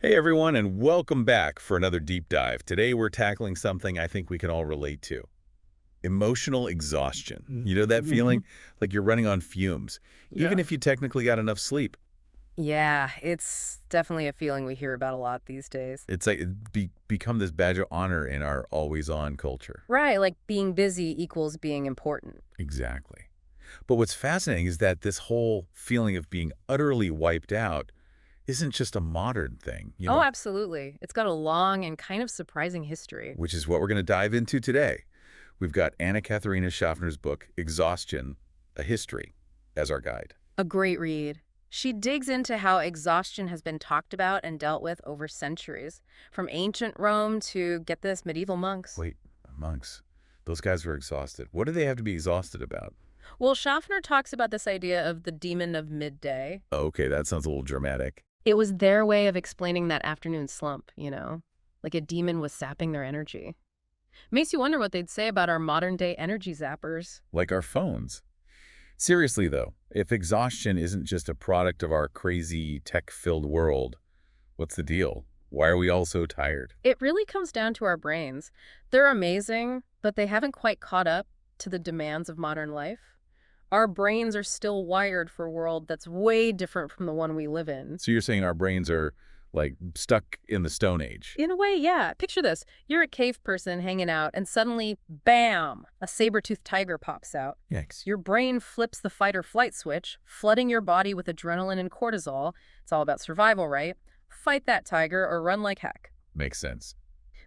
Hey everyone, and welcome back for another deep dive. Today we're tackling something I think we can all relate to. Emotional exhaustion. You know that Mhm. feeling? Like you're running on fumes, even Yeah. if you technically got enough sleep. Yeah, it's definitely a feeling we hear about a lot these days. It's like become this badge of honor in our always-on culture. Right, like being busy equals being important. Exactly. But what's fascinating is that this whole feeling of being utterly wiped out isn't just a modern thing, Oh, absolutely. It's got a long and kind of surprising history. which is what we're going to dive into today. We've got Anna Katharina Schaffner's book, Exhaustion, A History, as our guide. A great read. She digs into how exhaustion has been talked about and dealt with over centuries, from ancient Rome to, get this, medieval monks. Wait, monks. Those guys were exhausted. What do they have to be exhausted about? Well, Schaffner talks about this idea of the demon of midday. Oh, okay, that sounds a little dramatic. It was their way of explaining that afternoon slump. Like a demon was sapping their energy. Makes you wonder what they'd say about our modern-day energy zappers. Like our phones. Seriously, though, if exhaustion isn't just a product of our crazy tech-filled world, what's the deal? Why are we all so tired? It really comes down to our brains. They're amazing, but they haven't quite caught up to the demands of modern life. Our brains are still wired for a world that's way different from the one we live in. So you're saying our brains are, like, stuck in the Stone Age? In a way, yeah. Picture this. You're a cave person hanging out, and suddenly, bam, a saber-toothed tiger pops out. Yikes. Your brain flips the fight or flight switch, flooding your body with adrenaline and cortisol. It's all about survival, right? Fight that tiger or run like heck. Makes sense.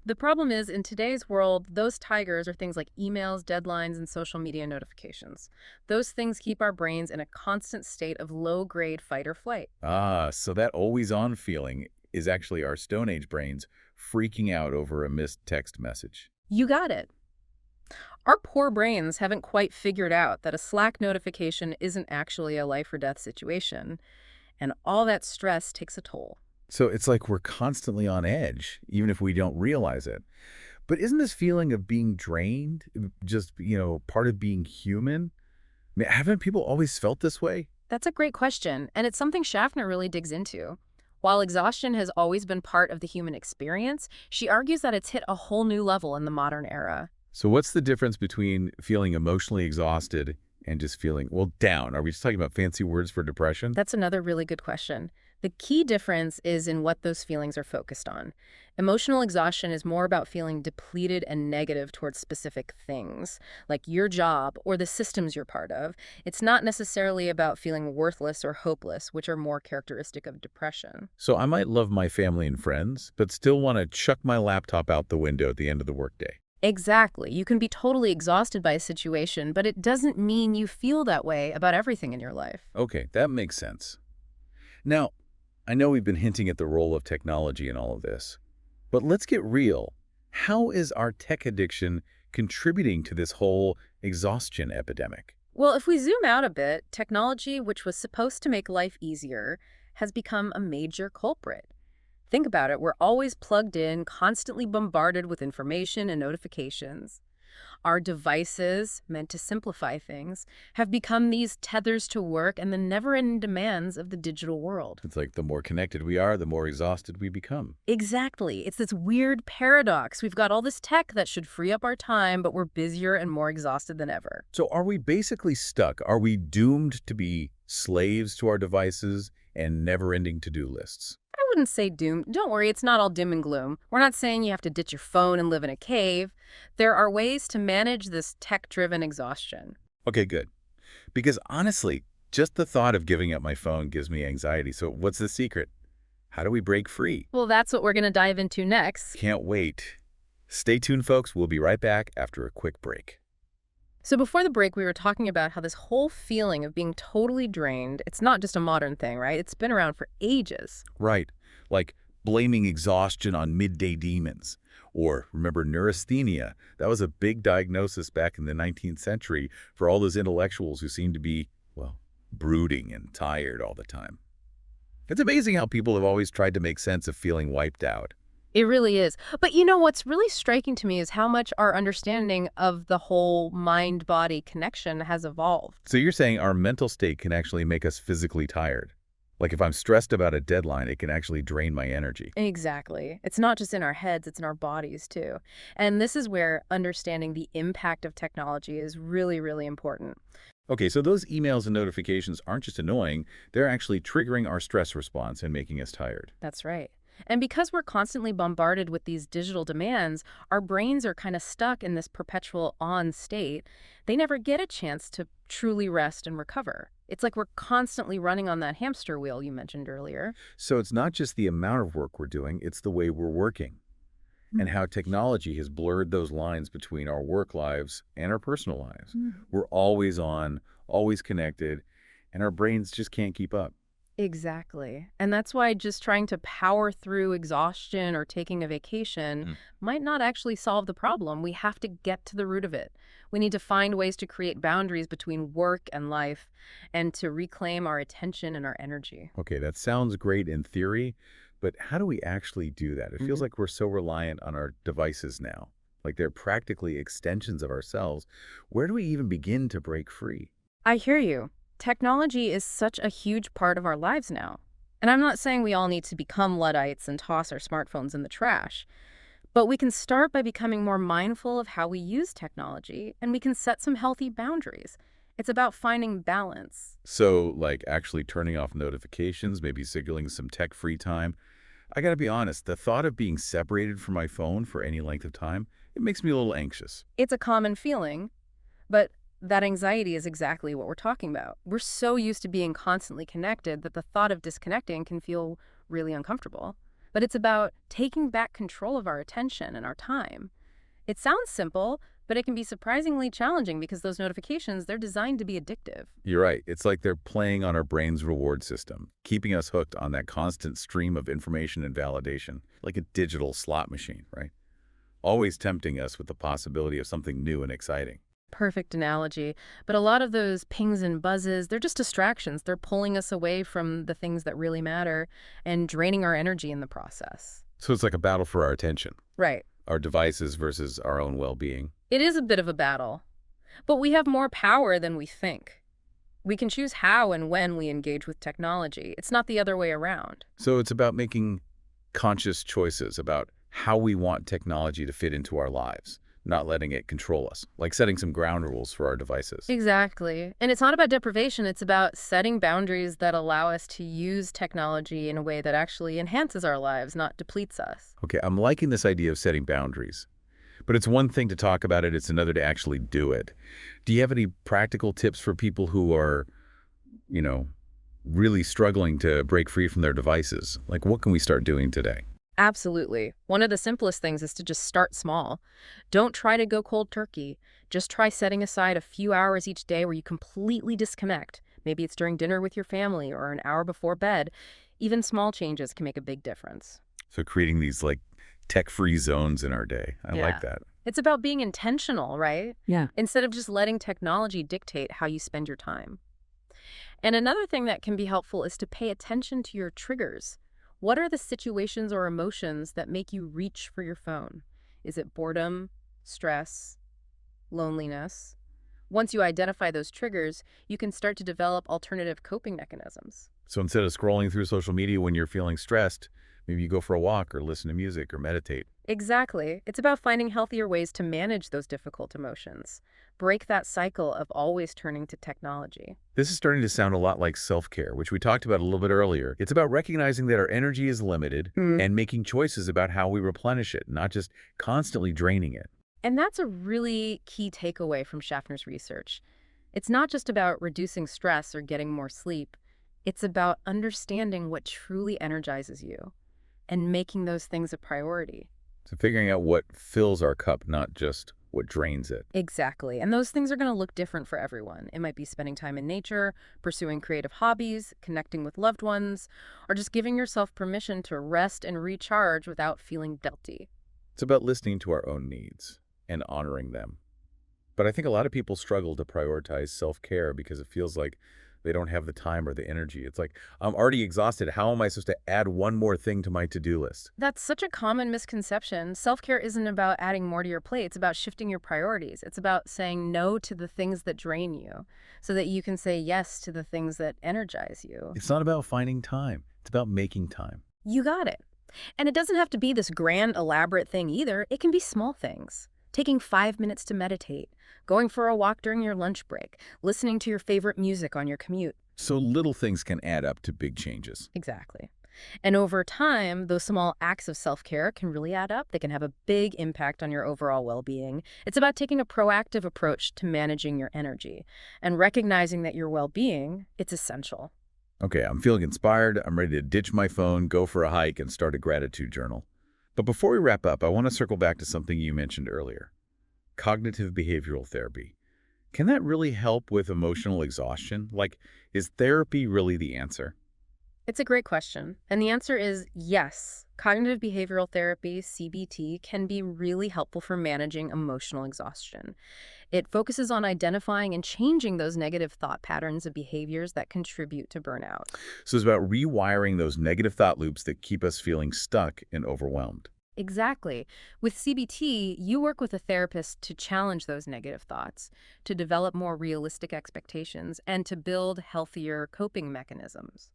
The problem is, in today's world, those tigers are things like emails, deadlines, and social media notifications. Those things keep our brains in a constant state of low-grade fight or flight. Ah, so that always-on feeling is actually our Stone Age brains freaking out over a missed text message. You got it. Our poor brains haven't quite figured out that a Slack notification isn't actually a life or death situation, and all that stress takes a toll. So it's like we're constantly on edge, even if we don't realize it. But isn't this feeling of being drained just, part of being human? I mean, haven't people always felt this way? That's a great question, and it's something Schaffner really digs into. While exhaustion has always been part of the human experience, she argues that it's hit a whole new level in the modern era. So what's the difference between feeling emotionally exhausted and just feeling, well, down? Are we just talking about fancy words for depression? That's another really good question. The key difference is in what those feelings are focused on. Emotional exhaustion is more about feeling depleted and negative towards specific things, like your job or the systems you're part of. It's not necessarily about feeling worthless or hopeless, which are more characteristic of depression. So I might love my family and friends, but still want to chuck my laptop out the window at the end of the workday. Exactly. You can be totally exhausted by a situation, but it doesn't mean you feel that way about everything in your life. Okay, that makes sense. Now, I know we've been hinting at the role of technology in all of this, but let's get real. How is our tech addiction contributing to this whole exhaustion epidemic? Well, if we zoom out a bit, technology, which was supposed to make life easier, has become a major culprit. Think about it, we're always plugged in, constantly bombarded with information and notifications. Our devices, meant to simplify things, have become these tethers to work and the never-ending demands of the digital world. It's like the more connected we are, the more exhausted we become. Exactly. It's this weird paradox. We've got all this tech that should free up our time, but we're busier and more exhausted than ever. So are we basically stuck? Are we doomed to be slaves to our devices and never-ending to-do lists? I wouldn't say doomed. Don't worry, it's not all doom and gloom. We're not saying you have to ditch your phone and live in a cave. There are ways to manage this tech-driven exhaustion. Okay, good. Because honestly, just the thought of giving up my phone gives me anxiety. So what's the secret? How do we break free? Well, that's what we're going to dive into next. Can't wait. Stay tuned, folks. We'll be right back after a quick break. So before the break, we were talking about how this whole feeling of being totally drained, it's not just a modern thing, right? It's been around for ages. Right. Like blaming exhaustion on midday demons. Or remember neurasthenia? That was a big diagnosis back in the 19th century for all those intellectuals who seemed to be, well, brooding and tired all the time. It's amazing how people have always tried to make sense of feeling wiped out. It really is. But you know, what's really striking to me is how much our understanding of the whole mind-body connection has evolved. So you're saying our mental state can actually make us physically tired? Like if I'm stressed about a deadline, it can actually drain my energy. Exactly. It's not just in our heads, it's in our bodies too. And this is where understanding the impact of technology is really, really important. Okay, so those emails and notifications aren't just annoying, they're actually triggering our stress response and making us tired. That's right. And because we're constantly bombarded with these digital demands, our brains are kind of stuck in this perpetual on state. They never get a chance to truly rest and recover. It's like we're constantly running on that hamster wheel you mentioned earlier. So it's not just the amount of work we're doing, it's the way we're working and how technology has blurred those lines between our work lives and our personal lives. Mhm. We're always on, always connected, and our brains just can't keep up. Exactly. And that's why just trying to power through exhaustion or taking a vacation Mm. might not actually solve the problem. We have to get to the root of it. We need to find ways to create boundaries between work and life and to reclaim our attention and our energy. Okay, that sounds great in theory, but how do we actually do that? It feels Mhm. like we're so reliant on our devices now. Like they're practically extensions of ourselves. Where do we even begin to break free? I hear you. Technology is such a huge part of our lives now. And I'm not saying we all need to become Luddites and toss our smartphones in the trash. But we can start by becoming more mindful of how we use technology, and we can set some healthy boundaries. It's about finding balance. So, like actually turning off notifications, maybe signaling some tech-free time. I gotta be honest, the thought of being separated from my phone for any length of time, it makes me a little anxious. It's a common feeling, but that anxiety is exactly what we're talking about. We're so used to being constantly connected that the thought of disconnecting can feel really uncomfortable. But it's about taking back control of our attention and our time. It sounds simple, but it can be surprisingly challenging because those notifications, they're designed to be addictive. You're right. It's like they're playing on our brain's reward system, keeping us hooked on that constant stream of information and validation, like a digital slot machine, right? Always tempting us with the possibility of something new and exciting. Perfect analogy. But a lot of those pings and buzzes, they're just distractions. They're pulling us away from the things that really matter and draining our energy in the process. So it's like a battle for our attention, Right. our devices versus our own well-being. It is a bit of a battle, but we have more power than we think. We can choose how and when we engage with technology. It's not the other way around. So it's about making conscious choices about how we want technology to fit into our lives, not letting it control us, like setting some ground rules for our devices. Exactly. And it's not about deprivation, it's about setting boundaries that allow us to use technology in a way that actually enhances our lives, not depletes us. Okay, I'm liking this idea of setting boundaries. But it's one thing to talk about it, it's another to actually do it. Do you have any practical tips for people who are, you know, really struggling to break free from their devices? Like, what can we start doing today? Absolutely. One of the simplest things is to just start small. Don't try to go cold turkey. Just try setting aside a few hours each day where you completely disconnect. Maybe it's during dinner with your family or an hour before bed. Even small changes can make a big difference. So creating these, like, tech-free zones in our day. I Yeah. like that. It's about being intentional, right? Yeah. Instead of just letting technology dictate how you spend your time. And another thing that can be helpful is to pay attention to your triggers. What are the situations or emotions that make you reach for your phone? Is it boredom, stress, loneliness? Once you identify those triggers, you can start to develop alternative coping mechanisms. So instead of scrolling through social media when you're feeling stressed, maybe you go for a walk or listen to music or meditate. Exactly. It's about finding healthier ways to manage those difficult emotions. Break that cycle of always turning to technology. This is starting to sound a lot like self-care, which we talked about a little bit earlier. It's about recognizing that our energy is limited and making choices about how we replenish it, not just constantly draining it. And that's a really key takeaway from Schaffner's research. It's not just about reducing stress or getting more sleep. It's about understanding what truly energizes you and making those things a priority. So figuring out what fills our cup, not just what drains it. Exactly. And those things are going to look different for everyone. It might be spending time in nature, pursuing creative hobbies, connecting with loved ones, or just giving yourself permission to rest and recharge without feeling guilty. It's about listening to our own needs and honoring them. But I think a lot of people struggle to prioritize self-care because it feels like they don't have the time or the energy. It's like, I'm already exhausted. How am I supposed to add one more thing to my to-do list? That's such a common misconception. Self-care isn't about adding more to your plate. It's about shifting your priorities. It's about saying no to the things that drain you so that you can say yes to the things that energize you. It's not about finding time. It's about making time. You got it. And it doesn't have to be this grand, elaborate thing either. It can be small things. Taking 5 minutes to meditate, going for a walk during your lunch break, listening to your favorite music on your commute. So little things can add up to big changes. Exactly. And over time, those small acts of self-care can really add up. They can have a big impact on your overall well-being. It's about taking a proactive approach to managing your energy and recognizing that your well-being, it's essential. Okay, I'm feeling inspired. I'm ready to ditch my phone, go for a hike, and start a gratitude journal. But before we wrap up, I want to circle back to something you mentioned earlier. Cognitive behavioral therapy. Can that really help with emotional exhaustion? Like, is therapy really the answer? It's a great question. And the answer is yes. Cognitive behavioral therapy, CBT, can be really helpful for managing emotional exhaustion. It focuses on identifying and changing those negative thought patterns and behaviors that contribute to burnout. So it's about rewiring those negative thought loops that keep us feeling stuck and overwhelmed. Exactly. With CBT, you work with a therapist to challenge those negative thoughts, to develop more realistic expectations, and to build healthier coping mechanisms.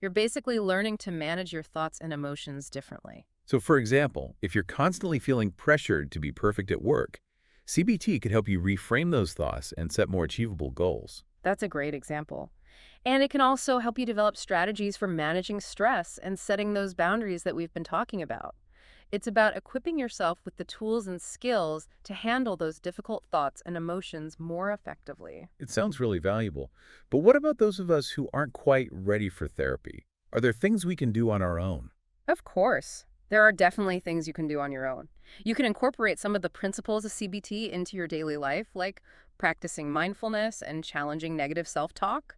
You're basically learning to manage your thoughts and emotions differently. So for example, if you're constantly feeling pressured to be perfect at work, CBT could help you reframe those thoughts and set more achievable goals. That's a great example. And it can also help you develop strategies for managing stress and setting those boundaries that we've been talking about. It's about equipping yourself with the tools and skills to handle those difficult thoughts and emotions more effectively. It sounds really valuable. But what about those of us who aren't quite ready for therapy? Are there things we can do on our own? Of course, there are definitely things you can do on your own. You can incorporate some of the principles of CBT into your daily life, like practicing mindfulness and challenging negative self-talk.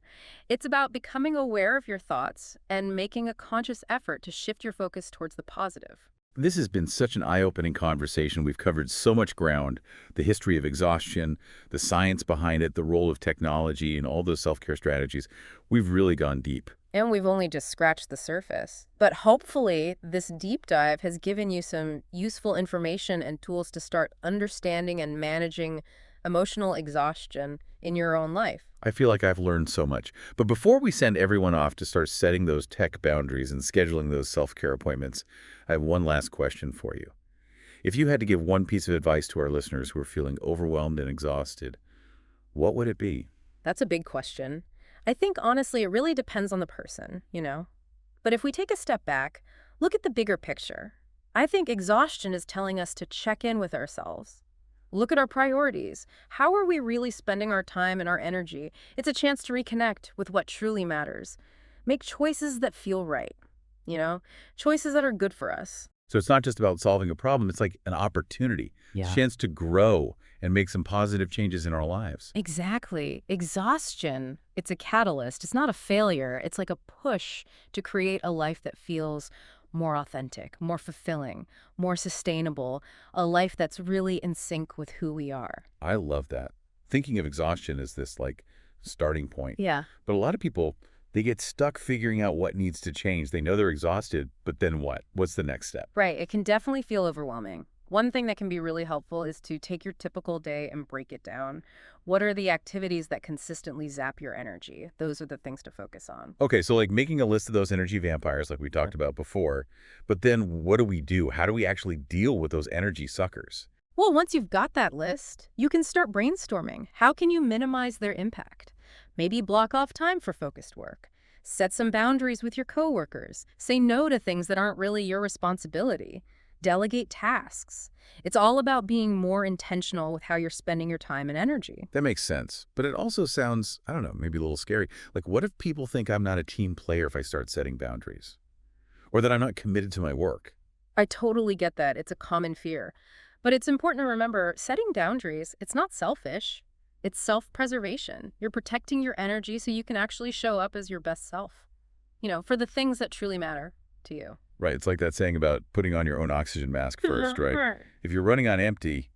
It's about becoming aware of your thoughts and making a conscious effort to shift your focus towards the positive. This has been such an eye-opening conversation. We've covered so much ground, the history of exhaustion, the science behind it, the role of technology, and all those self-care strategies. We've really gone deep. And we've only just scratched the surface. But hopefully, this deep dive has given you some useful information and tools to start understanding and managing emotional exhaustion in your own life. I feel like I've learned so much. But before we send everyone off to start setting those tech boundaries and scheduling those self-care appointments, I have one last question for you. If you had to give one piece of advice to our listeners who are feeling overwhelmed and exhausted, what would it be? That's a big question. I think, honestly, it really depends on the person, you know? But if we take a step back, look at the bigger picture. I think exhaustion is telling us to check in with ourselves. Look at our priorities. How are we really spending our time and our energy? It's a chance to reconnect with what truly matters. Make choices that feel right, you know? Choices that are good for us. So it's not just about solving a problem, it's like an opportunity, a chance to grow and make some positive changes in our lives. Exactly. Exhaustion, it's a catalyst. It's not a failure. It's like a push to create a life that feels more authentic, more fulfilling, more sustainable, a life that's really in sync with who we are. I love that. Thinking of exhaustion as this like starting point. Yeah. But a lot of people, they get stuck figuring out what needs to change. They know they're exhausted, but then what? What's the next step? Right. It can definitely feel overwhelming. One thing that can be really helpful is to take your typical day and break it down. What are the activities that consistently zap your energy? Those are the things to focus on. Okay, so like making a list of those energy vampires like we talked about before, but then what do we do? How do we actually deal with those energy suckers? Well, once you've got that list, you can start brainstorming. How can you minimize their impact? Maybe block off time for focused work. Set some boundaries with your coworkers. Say no to things that aren't really your responsibility. Delegate tasks. It's all about being more intentional with how you're spending your time and energy. That makes sense. But it also sounds, I don't know, maybe a little scary. Like, what if people think I'm not a team player if I start setting boundaries? Or that I'm not committed to my work? I totally get that. It's a common fear. But it's important to remember, setting boundaries, it's not selfish. It's self-preservation. You're protecting your energy so you can actually show up as your best self, you know, for the things that truly matter to you. Right. It's like that saying about putting on your own oxygen mask first, right? If you're running on empty,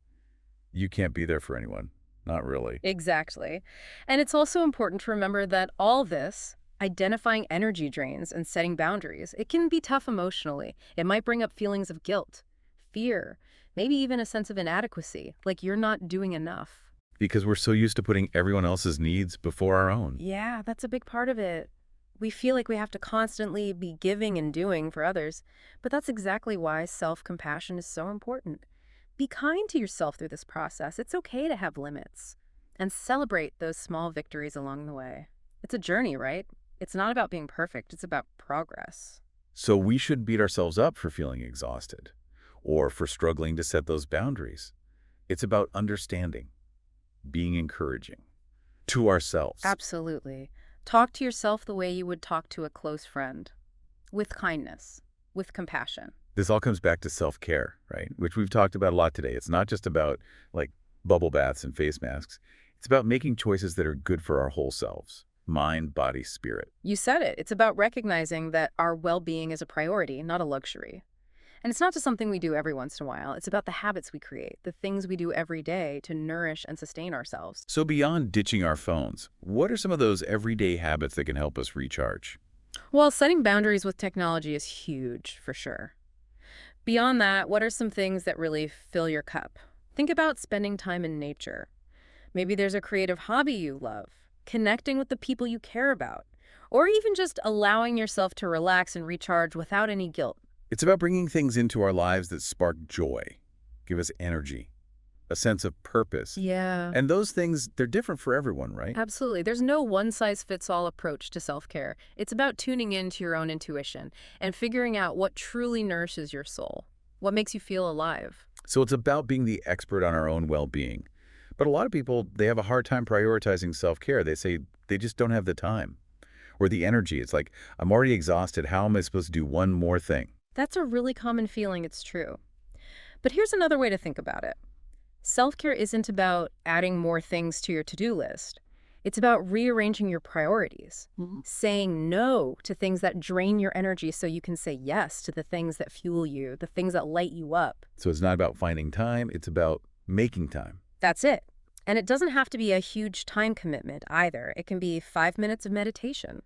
you can't be there for anyone, Not really. Exactly. And it's also important to remember that all this, identifying energy drains and setting boundaries, it can be tough emotionally. It might bring up feelings of guilt, fear, maybe even a sense of inadequacy, like you're not doing enough. Because we're so used to putting everyone else's needs before our own. Yeah, that's a big part of it. We feel like we have to constantly be giving and doing for others, but that's exactly why self-compassion is so important. Be kind to yourself through this process. It's okay to have limits. And celebrate those small victories along the way. It's a journey, right? It's not about being perfect, it's about progress. So we should beat ourselves up for feeling exhausted or for struggling to set those boundaries. It's about understanding, being encouraging to ourselves. Absolutely. Talk to yourself the way you would talk to a close friend, with kindness, with compassion. This all comes back to self-care, right? Which we've talked about a lot today. It's not just about like bubble baths and face masks. It's about making choices that are good for our whole selves, mind, body, spirit. You said it. It's about recognizing that our well-being is a priority, not a luxury. And it's not just something we do every once in a while. It's about the habits we create, the things we do every day to nourish and sustain ourselves. So beyond ditching our phones, what are some of those everyday habits that can help us recharge? Well, setting boundaries with technology is huge, for sure. Beyond that, what are some things that really fill your cup? Think about spending time in nature. Maybe there's a creative hobby you love, connecting with the people you care about, or even just allowing yourself to relax and recharge without any guilt. It's about bringing things into our lives that spark joy, give us energy, a sense of purpose. Yeah. And those things, they're different for everyone, right? Absolutely. There's no one-size-fits-all approach to self-care. It's about tuning into your own intuition and figuring out what truly nourishes your soul, what makes you feel alive. So it's about being the expert on our own well-being. But a lot of people, they have a hard time prioritizing self-care. They say they just don't have the time or the energy. It's like, I'm already exhausted. How am I supposed to do one more thing? That's a really common feeling, it's true. But here's another way to think about it. Self-care isn't about adding more things to your to-do list. It's about rearranging your priorities, saying no to things that drain your energy so you can say yes to the things that fuel you, the things that light you up. So it's not about finding time. It's about making time. That's it. And it doesn't have to be a huge time commitment either. It can be 5 minutes of meditation,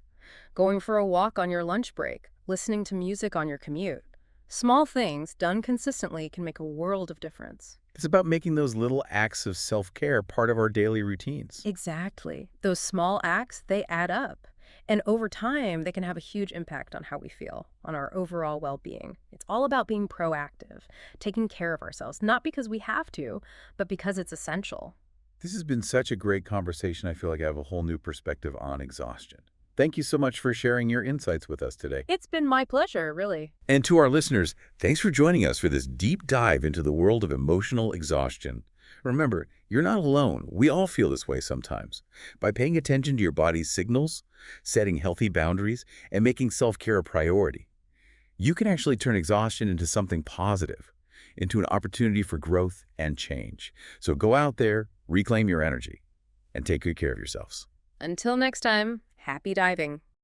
going for a walk on your lunch break, listening to music on your commute. Small things done consistently can make a world of difference. It's about making those little acts of self-care part of our daily routines. Exactly. Those small acts, they add up. And over time, they can have a huge impact on how we feel, on our overall well-being. It's all about being proactive, taking care of ourselves, not because we have to, but because it's essential. This has been such a great conversation. I feel like I have a whole new perspective on exhaustion. Thank you so much for sharing your insights with us today. It's been my pleasure, really. And to our listeners, thanks for joining us for this deep dive into the world of emotional exhaustion. Remember, you're not alone. We all feel this way sometimes. By paying attention to your body's signals, setting healthy boundaries, and making self-care a priority, you can actually turn exhaustion into something positive, into an opportunity for growth and change. So go out there, reclaim your energy, and take good care of yourselves. Until next time, happy diving.